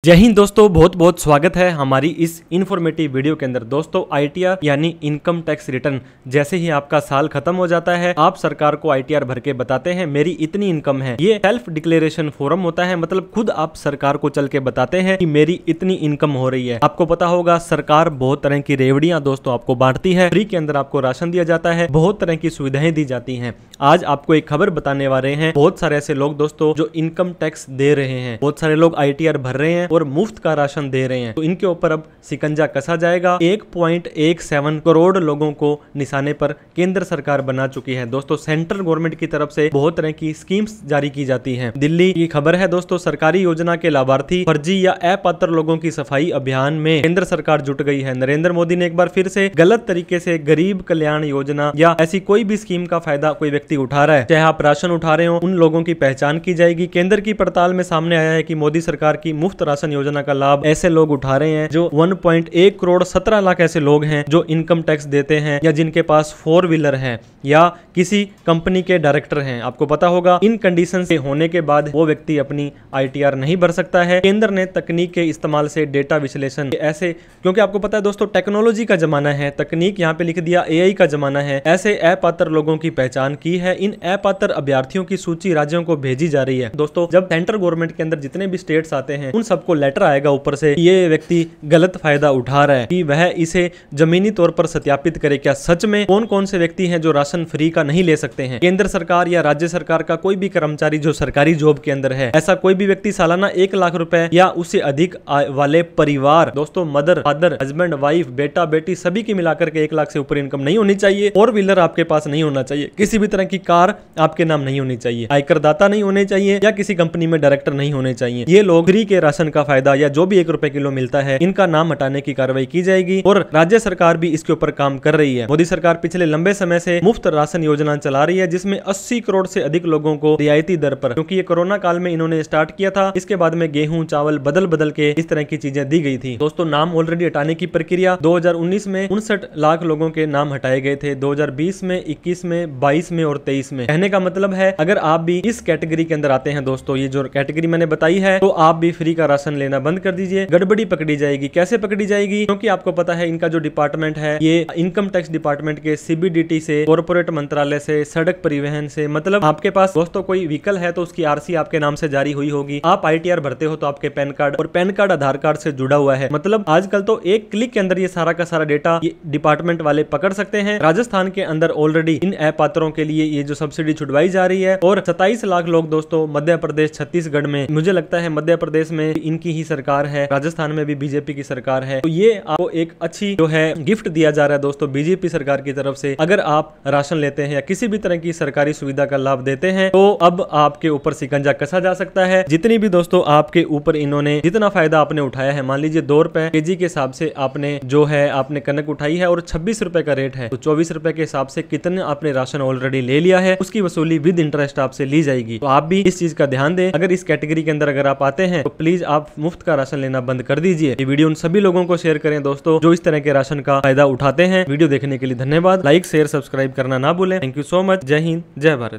जय हिंद दोस्तों, बहुत बहुत स्वागत है हमारी इस इन्फॉर्मेटिव वीडियो के अंदर। दोस्तों आईटीआर यानी इनकम टैक्स रिटर्न, जैसे ही आपका साल खत्म हो जाता है आप सरकार को आईटीआर भर के बताते हैं मेरी इतनी इनकम है। ये सेल्फ डिक्लेरेशन फॉर्म होता है, मतलब खुद आप सरकार को चल के बताते हैं कि मेरी इतनी इनकम हो रही है। आपको पता होगा सरकार बहुत तरह की रेवड़ियां दोस्तों आपको बांटती है, फ्री के अंदर आपको राशन दिया जाता है, बहुत तरह की सुविधाएं दी जाती हैं। आज आपको एक खबर बताने वाले हैं, बहुत सारे ऐसे लोग दोस्तों जो इनकम टैक्स दे रहे हैं, बहुत सारे लोग आईटीआर भर रहे हैं और मुफ्त का राशन दे रहे हैं, तो इनके ऊपर अब शिकंजा कसा जाएगा। 1.17 करोड़ लोगों को निशाने पर केंद्र सरकार बना चुकी है। दोस्तों सेंट्रल गवर्नमेंट की तरफ से बहुत तरह की स्कीम्स जारी की जाती हैं। दिल्ली की खबर है दोस्तों, सरकारी योजना के लाभार्थी फर्जी या अपात्र लोगों की सफाई अभियान में केंद्र सरकार जुट गई है। नरेंद्र मोदी ने एक बार फिर से गलत तरीके से गरीब कल्याण योजना या ऐसी कोई भी स्कीम का फायदा कोई व्यक्ति उठा रहा है, चाहे आप राशन उठा रहे हो, उन लोगों की पहचान की जाएगी। केंद्र की पड़ताल में सामने आया है कि मोदी सरकार की मुफ्त राशन योजना का लाभ ऐसे लोग उठा रहे हैं जो 1.1 करोड़ 17 लाख ऐसे लोग हैं जो इनकम टैक्स देते हैं या जिनके पास 4 व्हीलर है या किसी कंपनी के डायरेक्टर हैं। आपको पता होगा इन कंडीशन से होने के बाद वो व्यक्ति अपनी आईटीआर नहीं भर सकता है। केंद्र ने तकनीक के इस्तेमाल से डेटा विश्लेषण ऐसे, क्योंकि आपको पता है दोस्तों टेक्नोलॉजी का जमाना है, तकनीक यहाँ पे लिख दिया एआई का जमाना है, ऐसे अपात्र लोगों की पहचान की है। इन अपात्र अभ्यर्थियों की सूची राज्यों को भेजी जा रही है। दोस्तों जब सेंट्रल गवर्नमेंट के अंदर जितने भी स्टेट्स आते हैं उन सबको लेटर आएगा ऊपर से, ये व्यक्ति गलत फायदा उठा रहा है, कि वह इसे जमीनी तौर पर सत्यापित करे। क्या सच में कौन कौन से व्यक्ति हैं जो राशन फ्री का नहीं ले सकते हैं? केंद्र सरकार या राज्य सरकार का कोई भी कर्मचारी जो सरकारी जॉब के अंदर है, ऐसा कोई भी व्यक्ति सालाना 1 लाख रुपए या उससे अधिक वाले परिवार, दोस्तों मदर फादर हस्बैंड वाइफ बेटा बेटी सभी की मिलाकर के 1 लाख से ऊपर इनकम नहीं होनी चाहिए। 4 व्हीलर आपके पास नहीं होना चाहिए, किसी भी तरह की कार आपके नाम नहीं होनी चाहिए, आयकर दाता नहीं होने चाहिए या किसी कंपनी में डायरेक्टर नहीं होने चाहिए। ये लोग फ्री के राशन का फायदा या जो भी 1 रुपए किलो मिलता है, इनका नाम हटाने की कार्रवाई की जाएगी और राज्य सरकार भी इसके ऊपर काम कर रही है। मोदी सरकार पिछले लंबे समय से मुफ्त राशन योजना चला रही है जिसमें 80 करोड़ से अधिक लोगों को रियायती दर पर, क्योंकि ये कोरोना काल में इन्होंने स्टार्ट किया था, इसके बाद में गेहूं चावल बदल बदल के इस तरह की चीजें दी गई थी। दोस्तों नाम ऑलरेडी हटाने की प्रक्रिया 2019 में 59 लाख लोगों के नाम हटाए गए थे, 2020 में 21 में 22 में और 23 में। कहने का मतलब है अगर आप भी इस कैटेगरी के अंदर आते हैं दोस्तों, ये जो कैटेगरी मैंने बताई है, तो आप भी फ्री का राशन लेना बंद कर दीजिए। गड़बड़ी पकड़ी जाएगी। कैसे पकड़ी जाएगी? क्योंकि आपको पता है इनका जो डिपार्टमेंट है ये इनकम टैक्स डिपार्टमेंट के सीबीडीटी से, कॉर्पोरेट मंत्रालय से, सड़क परिवहन से, मतलब आपके पास दोस्तों कोई व्हीकल है तो उसकी आरसी आपके नाम से जारी हुई होगी, आप आईटीआर भरते हो तो आपके पैन कार्ड, और पैन कार्ड आधार कार्ड से जुड़ा हुआ है। मतलब आजकल तो एक क्लिक के अंदर ये सारा का सारा डेटा ये डिपार्टमेंट वाले पकड़ सकते हैं। राजस्थान के अंदर ऑलरेडी इन अपात्रों के लिए ये जो सब्सिडी छुड़वाई जा रही है और 27 लाख लोग दोस्तों मध्य प्रदेश छत्तीसगढ़ में, मुझे लगता है मध्य प्रदेश में इनकी ही सरकार है, राजस्थान में भी बीजेपी की सरकार है, तो ये आपको एक अच्छी जो है गिफ्ट दिया जा रहा है दोस्तों बीजेपी सरकार की तरफ से। अगर आप राशन लेते हैं या किसी भी तरह की सरकारी सुविधा का लाभ देते हैं तो अब आपके ऊपर शिकंजा कसा जा सकता है। जितनी भी दोस्तों आपके ऊपर इन्होंने जितना फायदा आपने उठाया है, मान लीजिए 2 रुपए केजी के हिसाब से आपने जो है आपने कनक उठाई है और 26 रुपए का रेट है, तो 24 रुपए के हिसाब से कितने आपने राशन ऑलरेडी ले लिया है, उसकी वसूली विद इंटरेस्ट आपसे ली जाएगी। तो आप भी इस चीज का ध्यान दें। अगर इस कैटेगरी के अंदर अगर आप आते हैं तो प्लीज आप मुफ्त का राशन लेना बंद कर दीजिए। ये वीडियो उन सभी लोगों को शेयर करें दोस्तों जो इस तरह के राशन का फायदा उठाते हैं। वीडियो देखने के लिए धन्यवाद। लाइक शेयर सब्सक्राइब करना ना भूलें। Thank you so much. जय हिंद, जय भारत।